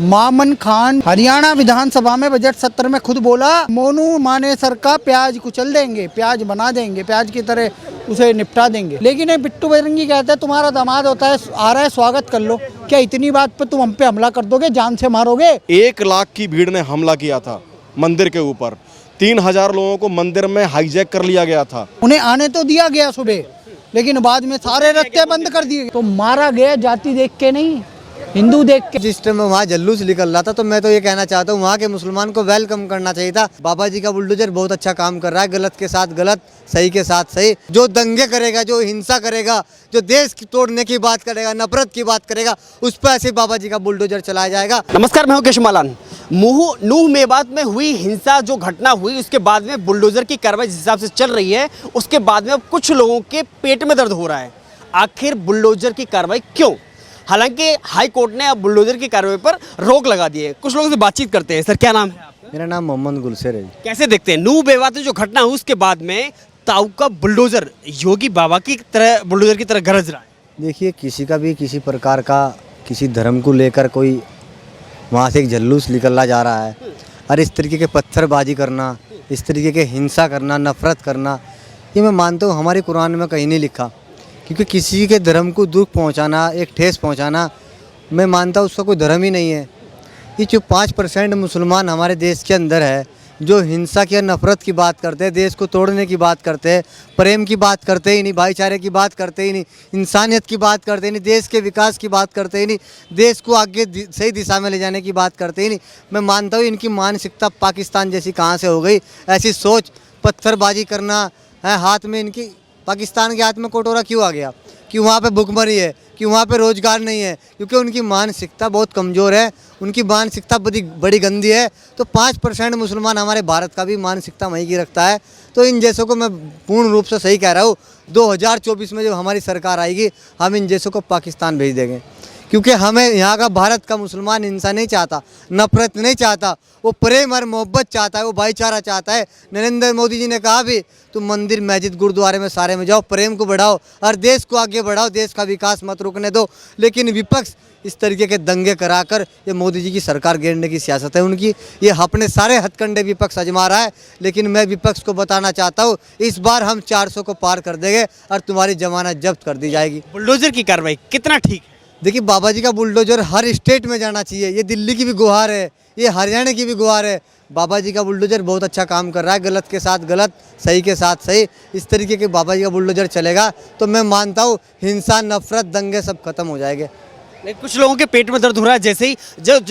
मामन खान हरियाणा विधानसभा में बजट सत्र में खुद बोला, मोनू मानेसर का प्याज कुचल देंगे, प्याज बना देंगे, प्याज की तरह उसे निपटा देंगे। लेकिन ये बिट्टू बजरंगी कहता है तुम्हारा दामाद होता है, आ रहा है स्वागत कर लो। क्या इतनी बात पे तुम हम पे हमला कर दोगे, जान से मारोगे? 1 लाख की भीड़ ने हमला किया था मंदिर के ऊपर। 3000 लोगों को मंदिर में हाईजैक कर लिया गया था। उन्हें आने तो दिया गया सुबह, लेकिन बाद में सारे रास्ते बंद कर दिए। तो मारा गया जाति देख के नहीं, हिंदू देख के। जिस टाइम वहाँ जुलूस निकल रहा था तो मैं तो ये कहना चाहता हूँ वहाँ के मुसलमान को वेलकम करना चाहिए था। बाबा जी का बुलडोजर बहुत अच्छा काम कर रहा है, गलत के साथ गलत, सही के साथ सही। जो दंगे करेगा, जो हिंसा करेगा, जो देश की तोड़ने की बात करेगा, नफरत की बात करेगा, उस पर ऐसे बाबा जी का बुलडोजर चलाया जाएगा। नमस्कार, मैं हूं केशव मालान। नूह मेवात में हुई हिंसा जो घटना हुई उसके बाद में बुलडोजर की कार्रवाई जिस हिसाब से चल रही है, उसके बाद में अब कुछ लोगों के पेट में दर्द हो रहा है। आखिर बुलडोजर की कार्रवाई क्यों? हालांकि हाई कोर्ट ने अब बुलडोजर की कार्रवाई पर रोक लगा दी है। कुछ लोगों से बातचीत करते हैं। सर, क्या नाम है आपका? मेरा नाम मोहम्मद गुलशेर है। कैसे देखते हैं नूह मेवात में जो घटना हुई उसके बाद में ताऊ का बुलडोजर योगी बाबा की तरह बुलडोजर की तरह गरज रहा है? देखिए, किसी का भी किसी प्रकार का किसी धर्म को लेकर कोई वहाँ से एक जुलूस निकला जा रहा है और इस तरीके के पत्थरबाजी करना, इस तरीके के हिंसा करना, नफरत करना, ये मैं मानता हूँ हमारे कुरान में कहीं नहीं लिखा। क्योंकि किसी के धर्म को दुख पहुंचाना, एक ठेस पहुंचाना, मैं मानता हूँ उसका कोई धर्म ही नहीं है। ये जो 5% मुसलमान हमारे देश के अंदर है, जो हिंसा की और नफरत की बात करते हैं, देश को तोड़ने की बात करते हैं, प्रेम की बात करते ही नहीं, भाईचारे की बात करते ही नहीं, इंसानियत की बात करते ही नहीं, देश के विकास की बात करते ही नहीं, देश को आगे सही दिशा में ले जाने की बात करते ही नहीं। मैं मानता हूँ इनकी मानसिकता पाकिस्तान जैसी कहाँ से हो गई। ऐसी सोच, पत्थरबाजी करना है, हाथ में इनकी पाकिस्तान के हाथ में कटोरा क्यों आ गया? कि वहाँ पे भुखमरी है, कि वहाँ पे रोज़गार नहीं है, क्योंकि उनकी मानसिकता बहुत कमज़ोर है, उनकी मानसिकता बड़ी गंदी है। तो 5% मुसलमान हमारे भारत का भी मानसिकता वहीं की रखता है। तो इन जैसों को मैं पूर्ण रूप से सही कह रहा हूँ, 2024 में जब हमारी सरकार आएगी हम इन जैसों को पाकिस्तान भेज देंगे। क्योंकि हमें यहाँ का भारत का मुसलमान हिंसा नहीं चाहता, नफरत नहीं चाहता, वो प्रेम और मोहब्बत चाहता है, वो भाईचारा चाहता है। नरेंद्र मोदी जी ने कहा भी तुम मंदिर, मस्जिद, गुरुद्वारे में सारे में जाओ, प्रेम को बढ़ाओ और देश को आगे बढ़ाओ, देश का विकास मत रुकने दो। लेकिन विपक्ष इस तरीके के दंगे कराकर, ये मोदी जी की सरकार गिरने की सियासत है उनकी। ये अपने सारे हथकंडे विपक्ष आजमा रहा है। लेकिन मैं विपक्ष को बताना चाहता हूँ, इस बार हम 400 को पार कर देंगे और तुम्हारी जमानत जब्त कर दी जाएगी। बुलडोजर की कार्रवाई कितना ठीक है? देखिए, बाबा जी का बुलडोजर हर स्टेट में जाना चाहिए। ये दिल्ली की भी गुहार है, ये हरियाणा की भी गुहार है। बाबा जी का बुलडोजर बहुत अच्छा काम कर रहा है, गलत के साथ गलत, सही के साथ सही। इस तरीके के बाबा जी का बुलडोजर चलेगा तो मैं मानता हूँ हिंसा, नफरत, दंगे सब खत्म हो जाएंगे। लेकिन कुछ लोगों के पेट में दर्द हो रहा है। जैसे ही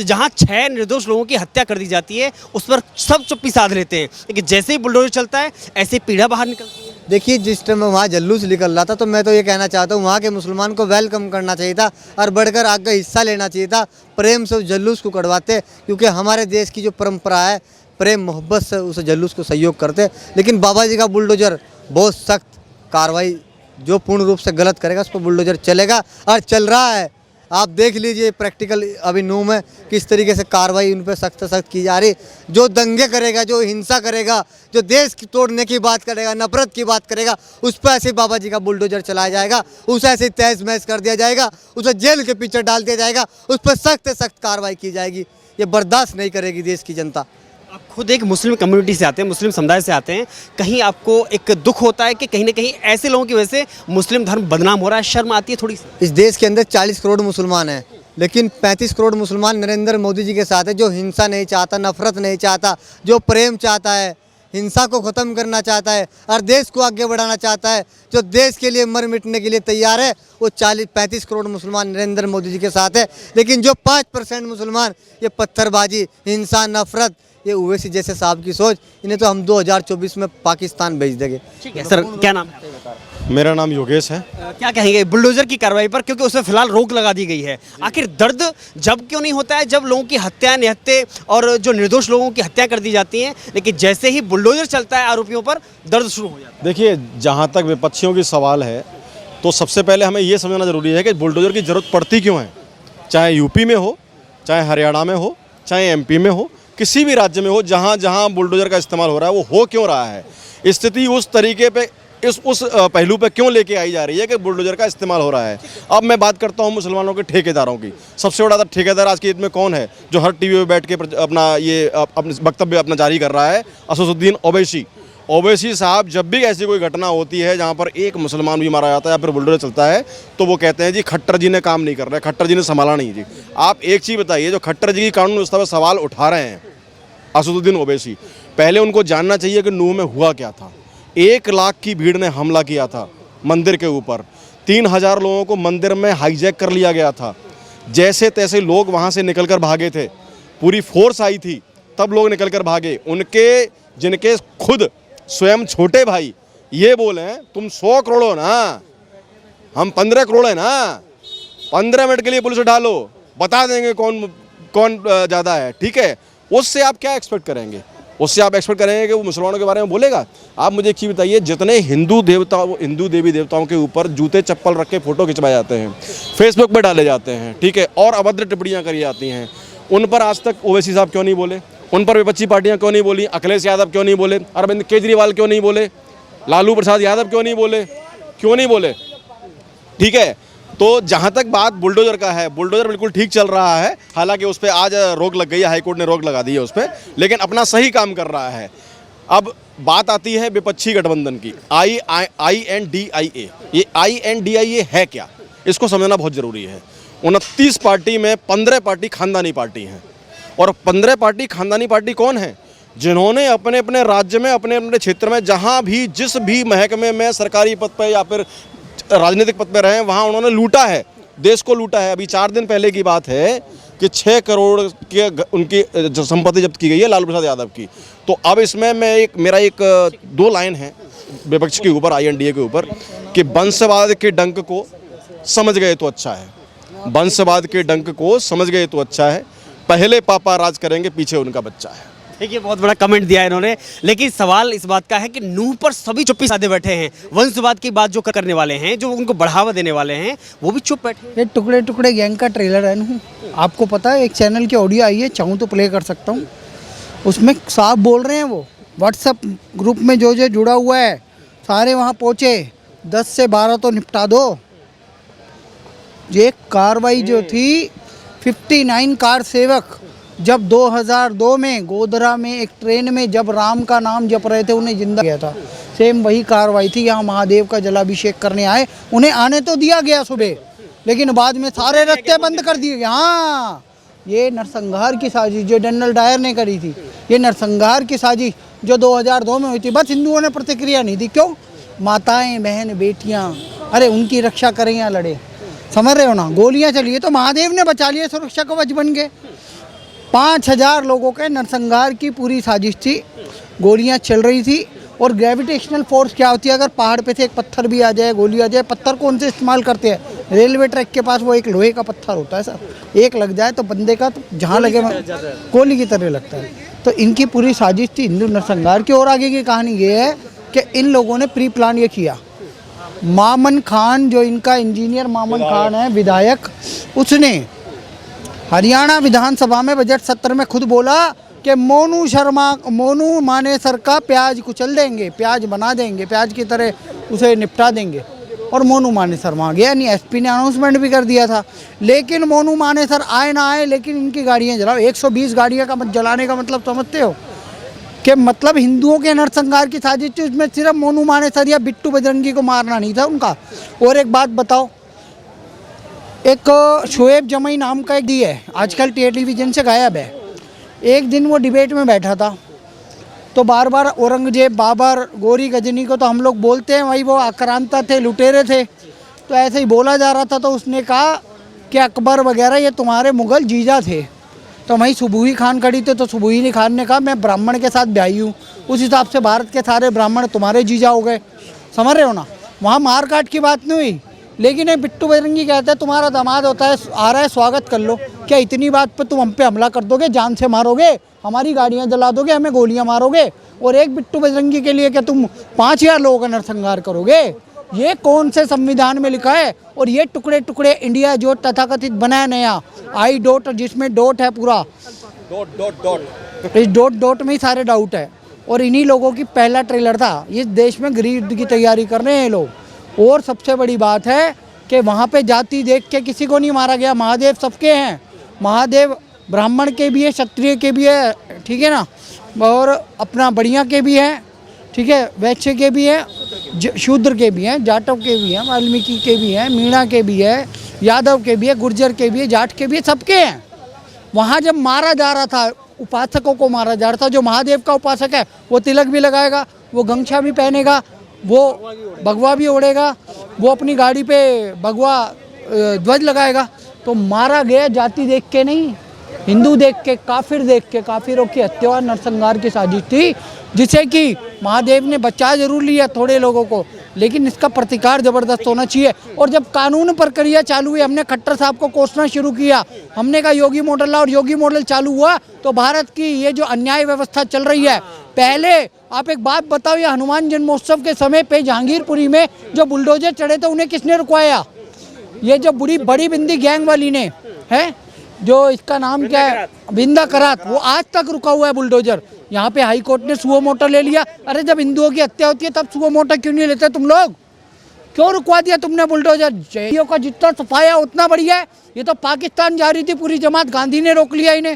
जहाँ 6 निर्दोष लोगों की हत्या कर दी जाती है उस पर सब चुप्पी साध लेते हैं, लेकिन जैसे ही बुलडोजर चलता है ऐसे ही पीढ़ा बाहर निकलती है। देखिए, जिस टाइम वहाँ जुलूस निकल रहा था तो मैं तो ये कहना चाहता हूँ वहाँ के मुसलमान को वेलकम करना चाहिए था और बढ़कर आगे हिस्सा लेना चाहिए था। प्रेम से उस जुलूस को कटवाते, क्योंकि हमारे देश की जो परंपरा है, प्रेम मोहब्बत से उस जुलूस को सहयोग करते। लेकिन बाबा जी का बुलडोजर बहुत सख्त कार्रवाई, जो पूर्ण रूप से गलत करेगा उस पर बुलडोजर चलेगा और चल रहा है। आप देख लीजिए प्रैक्टिकल अभी नूह में किस तरीके से कार्रवाई उन पर सख्त सख्त की जा रही। जो दंगे करेगा, जो हिंसा करेगा, जो देश की तोड़ने की बात करेगा, नफरत की बात करेगा, उस पर ऐसे बाबा जी का बुलडोजर चलाया जाएगा, उसे ऐसे तहस महस कर दिया जाएगा, उसे जेल के पीछे डाल दिया जाएगा, उस पर सख्त सख्त कार्रवाई की जाएगी। ये बर्दाश्त नहीं करेगी देश की जनता। आप खुद एक मुस्लिम कम्युनिटी से आते हैं, मुस्लिम समुदाय से आते हैं, कहीं आपको एक दुख होता है कि कहीं ना कहीं ऐसे लोगों की वजह से मुस्लिम धर्म बदनाम हो रहा है? शर्म आती है थोड़ी सी? इस देश के अंदर 40 करोड़ मुसलमान हैं, लेकिन 35 करोड़ मुसलमान नरेंद्र मोदी जी के साथ है, जो हिंसा नहीं चाहता, नफरत नहीं चाहता, जो प्रेम चाहता है, हिंसा को ख़त्म करना चाहता है और देश को आगे बढ़ाना चाहता है, जो देश के लिए मर मिटने के लिए तैयार है। वो 35 करोड़ मुसलमान नरेंद्र मोदी जी के साथ है। लेकिन जो 5% मुसलमान, ये पत्थरबाजी, हिंसा, नफरत, ये ओवैसी जैसे साहब की सोच, इन्हें तो हम 2024 में पाकिस्तान भेज देंगे। ठीक है सर, क्या नाम है? मेरा नाम योगेश है। क्या कहेंगे बुलडोजर की कार्रवाई पर, क्योंकि उसमें फिलहाल रोक लगा दी गई है? आखिर दर्द जब क्यों नहीं होता है जब लोगों की हत्या, निहत्ते और जो निर्दोष लोगों की हत्या कर दी जाती है, लेकिन जैसे ही बुलडोजर चलता है आरोपियों पर दर्द शुरू हो जाता है? देखिए, जहाँ तक विपक्षियों की सवाल है तो सबसे पहले हमें ये समझना ज़रूरी है कि बुलडोजर की ज़रूरत पड़ती क्यों है। चाहे यूपी में हो, चाहे हरियाणा में हो, चाहे एमपी में हो, किसी भी राज्य में हो, जहाँ जहाँ बुलडोजर का इस्तेमाल हो रहा है वो हो क्यों रहा है। स्थिति उस तरीके पे उस पहलू पे क्यों लेके आई जा रही है कि बुलडोजर का इस्तेमाल हो रहा है। अब मैं बात करता हूँ मुसलमानों के ठेकेदारों की। सबसे बड़ा ठेकेदार आज की डेट में कौन है जो हर टीवी पे बैठ के अपना ये अपने वक्तव्य अपना जारी कर रहा है? असदुद्दीन ओवैसी। ओवैसी साहब जब भी ऐसी कोई घटना होती है जहाँ पर एक मुसलमान भी मारा जाता है या फिर बुलडोजर चलता है तो वो कहते हैं जी खट्टर जी ने काम नहीं कर रहे, खट्टर जी ने संभाला नहीं जी। आप एक चीज़ बताइए, जो खट्टर जी की कानून व्यवस्था पर सवाल उठा रहे हैं असदुद्दीन ओवैसी, पहले उनको जानना चाहिए कि नूह में हुआ क्या था। 1 लाख की भीड़ ने हमला किया था मंदिर के ऊपर, 3000 लोगों को मंदिर में हाईजैक कर लिया गया था। जैसे तैसे लोग वहाँ से निकल कर भागे थे, पूरी फोर्स आई थी तब लोग निकल कर भागे। उनके जिनके खुद स्वयं छोटे भाई ये बोले हैं तुम 100 करोड़ हो ना, हम 15 करोड़ है ना, 15 मिनट के लिए पुलिस उठा लो, बता देंगे कौन कौन ज़्यादा है। ठीक है, उससे आप क्या एक्सपेक्ट करेंगे? उससे आप एक्सपेक्ट करेंगे कि वो मुसलमानों के बारे में बोलेगा? आप मुझे एक चीज़ बताइए, जितने हिंदू देवी देवताओं के ऊपर जूते चप्पल रख के फ़ोटो खिंचवाए जाते हैं, फेसबुक पर डाले जाते हैं, ठीक है, और अभद्र टिप्पणियाँ करी जाती हैं, उन पर आज तक ओवैसी साहब क्यों नहीं बोले? उन पर विपक्षी पार्टियां क्यों नहीं बोली? अखिलेश यादव क्यों नहीं बोले? अरविंद केजरीवाल क्यों नहीं बोले? लालू प्रसाद यादव क्यों नहीं बोले? क्यों नहीं बोले? ठीक है, तो जहां तक बात बुलडोजर का है, बुलडोजर बिल्कुल ठीक चल रहा है, हालांकि उस पर आज रोक लग गई है, हाईकोर्ट ने रोक लगा दी है उस पर, लेकिन अपना सही काम कर रहा है। अब बात आती है विपक्षी गठबंधन की, INDIA। ये INDIA है क्या, इसको समझना बहुत ज़रूरी है। 29 पार्टी में 15 पार्टी खानदानी पार्टी हैं, और 15 पार्टी खानदानी पार्टी कौन है? जिन्होंने अपने अपने राज्य में, अपने अपने क्षेत्र में, जहां भी जिस भी महकमे में सरकारी पद पर या फिर राजनीतिक पद पर रहे, वहां उन्होंने लूटा है, देश को लूटा है। अभी 4 दिन पहले की बात है कि 6 करोड़ के उनकी संपत्ति जब्त की गई है लालू प्रसाद यादव की। तो अब इसमें मेरा एक 2 लाइन है विपक्ष के ऊपर, INDA के ऊपर, कि वंशवाद के डंक को समझ गए तो अच्छा है, वंशवाद के डंक को समझ गए तो अच्छा है, पहले पापा राज करेंगे पीछे उनका बच्चा है। देखिए, बहुत बड़ा कमेंट दिया है इन्होंने, लेकिन सवाल इस बात का है कि नूह पर सभी चुप्पी साधे बैठे हैं। वंशवाद की बात जो करने वाले हैं, जो उनको बढ़ावा देने वाले हैं, वो भी चुप बैठे हैं। ये टुकड़े टुकड़े गैंग का ट्रेलर है नूह, आपको पता है? एक चैनल की ऑडियो आई है, चाहूँ तो प्ले कर सकता हूँ। उसमें साफ बोल रहे हैं, वो व्हाट्सएप ग्रुप में जो जुड़ा हुआ है सारे वहाँ पहुँचे, 10 से 12 तो निपटा दो। ये कार्रवाई जो थी 59 कार सेवक जब 2002 में गोधरा में एक ट्रेन में जब राम का नाम जप रहे थे, उन्हें जिंदा किया था, सेम वही कार्रवाई थी। यहाँ महादेव का जलाभिषेक करने आए, उन्हें आने तो दिया गया सुबह, लेकिन बाद में सारे रास्ते बंद कर दिए गए। हाँ, ये नरसंहार की साजिश जो जनरल डायर ने करी थी, ये नरसंहार की साजिश जो 2002 में हुई थी, बस हिंदुओं ने प्रतिक्रिया नहीं दी। क्यों? माताएं, बहन, बेटियाँ, अरे उनकी रक्षा करें या लड़े, समझ रहे हो ना? गोलियां चली है तो महादेव ने बचा लिए, सुरक्षा कवच बन गए। 5000 लोगों के नरसंहार की पूरी साजिश थी, गोलियां चल रही थी। और ग्रेविटेशनल फोर्स क्या होती है? अगर पहाड़ पे से एक पत्थर भी आ जाए, गोली आ जाए, पत्थर कौन से इस्तेमाल करते हैं? रेलवे ट्रैक के पास वो एक लोहे का पत्थर होता है सर, एक लग जाए तो बंदे का तो जहाँ लगे गोली की तरह लगता है। तो इनकी पूरी साजिश थी हिंदू नरसंहार की। और आगे की कहानी ये है कि इन लोगों ने प्री प्लान ये किया। मामन खान, जो इनका इंजीनियर मामन खान है विधायक, उसने हरियाणा विधानसभा में बजट सत्र में खुद बोला कि मोनू मानेसर का प्याज कुचल देंगे, प्याज बना देंगे, प्याज की तरह उसे निपटा देंगे। और मोनू मानेसर वहाँ गया नहीं, SP ने अनाउंसमेंट भी कर दिया था। लेकिन मोनू मानेसर आए ना आए, लेकिन इनकी गाड़ियाँ जलाओ। 120 गाड़ियाँ का जलाने का मतलब समझते हो? कि मतलब हिंदुओं के नरसंहार की साजिश थी, उसमें सिर्फ मोनू मानेसर या बिट्टू बजरंगी को मारना नहीं था उनका। और एक बात बताओ, एक शोएब जमई नाम का एक डी है, आजकल टेलीविज़न से गायब है। एक दिन वो डिबेट में बैठा था, तो बार बार औरंगजेब, बाबर, गोरी गजनी को तो हम लोग बोलते हैं भाई वो आक्रांता थे, लुटेरे थे, तो ऐसे ही बोला जा रहा था। तो उसने कहा कि अकबर वगैरह ये तुम्हारे मुग़ल जीजा थे। तो वहीं सुबुही खान खड़ी थे, तो सुबुही खान ने कहा मैं ब्राह्मण के साथ ब्याही हूँ, उस हिसाब से भारत के सारे ब्राह्मण तुम्हारे जीजा हो गए। समझ रहे हो ना? वहाँ मार काट की बात नहीं हुई, लेकिन ये बिट्टू बजरंगी कहते हैं तुम्हारा दामाद होता है, आ रहा है, स्वागत कर लो। क्या इतनी बात पर तुम हम पे हमला कर दोगे, जान से मारोगे, हमारी गाड़ियाँ जला दोगे, हमें गोलियाँ मारोगे? और एक बिट्टू बजरंगी के लिए क्या तुम 5000 लोगों का नरसंहार करोगे? ये कौन से संविधान में लिखा है? और ये टुकड़े टुकड़े इंडिया जो तथाकथित बनाया नया आई डॉट, जिसमें डॉट है पूरा, इस डॉट में ही सारे डाउट है। और इन्हीं लोगों की पहला ट्रेलर था। इस देश में गृह युद्ध की तैयारी कर रहे हैं ये लोग। और सबसे बड़ी बात है कि वहाँ पे जाति देख के किसी को नहीं मारा गया। महादेव सबके हैं, महादेव ब्राह्मण के भी है, क्षत्रिय के भी है, ठीक है ना, और अपना बढ़िया के भी है, ठीक है, वैश्य के भी है, शूद्र के भी हैं, जाटव के भी हैं, वाल्मीकि के भी हैं, मीणा के भी है, यादव के भी है, गुर्जर के भी है, जाट के भी है, सबके हैं। वहाँ जब मारा जा रहा था, उपासकों को मारा जा रहा था, जो महादेव का उपासक है वो तिलक भी लगाएगा, वो गमछा भी पहनेगा, वो भगवा भी ओढ़ेगा, वो अपनी गाड़ी पे भगवा ध्वज लगाएगा। तो मारा गया जाति देख के नहीं, हिंदू देख के, काफिर देख के। काफिरों की हत्या और नरसंहार की साजिश थी, जिसे कि महादेव ने बचा जरूर लिया थोड़े लोगों को, लेकिन इसका प्रतिकार ज़बरदस्त होना चाहिए। और जब कानून प्रक्रिया चालू हुई, हमने खट्टर साहब को कोसना शुरू किया, हमने कहा योगी मॉडल और योगी मॉडल चालू हुआ तो भारत की ये जो अन्याय व्यवस्था चल रही है। पहले आप एक बात बताओ, ये हनुमान जन्मोत्सव के समय पे जहांगीरपुरी में जो बुलडोजर चढ़े थे उन्हें किसने रुकवाया? ये जो बड़ी बिंदी गैंग वाली ने, है जो इसका नाम क्या है, बिंदा करात, वो आज तक रुका हुआ है बुलडोजर। यहाँ पे हाई कोर्ट ने सुओ मोटो ले लिया। अरे जब हिंदुओं की हत्या होती है तब सुओ मोटो क्यों नहीं लेते तुम लोग? क्यों रुकवा दिया तुमने बुलडोजर? जैनियों का जितना सफाया उतना बढ़िया है। ये तो पाकिस्तान जा रही थी पूरी जमात, गांधी ने रोक लिया इन्हें।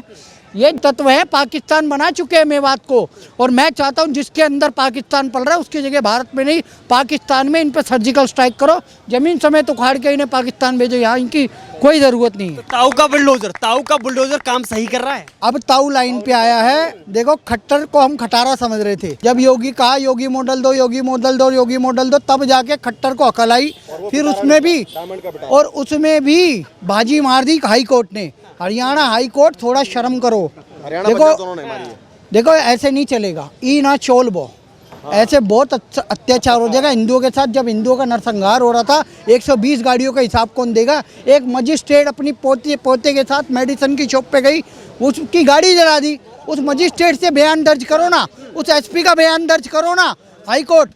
ये तत्व है, पाकिस्तान बना चुके हैं मेवात को। और मैं चाहता हूँ जिसके अंदर पाकिस्तान पल रहा है उसकी जगह भारत में नहीं, पाकिस्तान में इन पर सर्जिकल स्ट्राइक करो, जमीन समेत उखाड़ के इन्हें पाकिस्तान भेजो, यहाँ इनकी कोई ज़रूरत नहीं है। ताऊ का बुलडोजर काम सही कर रहा है। अब ताऊ लाइन पे आया है। देखो, खट्टर को हम खटारा समझ रहे थे, जब योगी कहा योगी मॉडल दो, योगी मॉडल दो, योगी मॉडल दो, तब जाके खट्टर को अकल आई। फिर उसमें भी बाजी मार दी हाई कोर्ट ने। हरियाणा हाई कोर्ट, थोड़ा शर्म करो। देखो ऐसे नहीं चलेगा, ई ना चोल बो, ऐसे बहुत अत्याचार हो जाएगा हिंदुओं के साथ। जब हिंदुओं का नरसंहार हो रहा था, 120 गाड़ियों का हिसाब कौन देगा? एक मजिस्ट्रेट अपनी पोते के साथ मेडिसिन की शॉप पे गई, उसकी गाड़ी जला दी। उस मजिस्ट्रेट से बयान दर्ज करो ना, उस एसपी का बयान दर्ज करो ना हाई कोर्ट।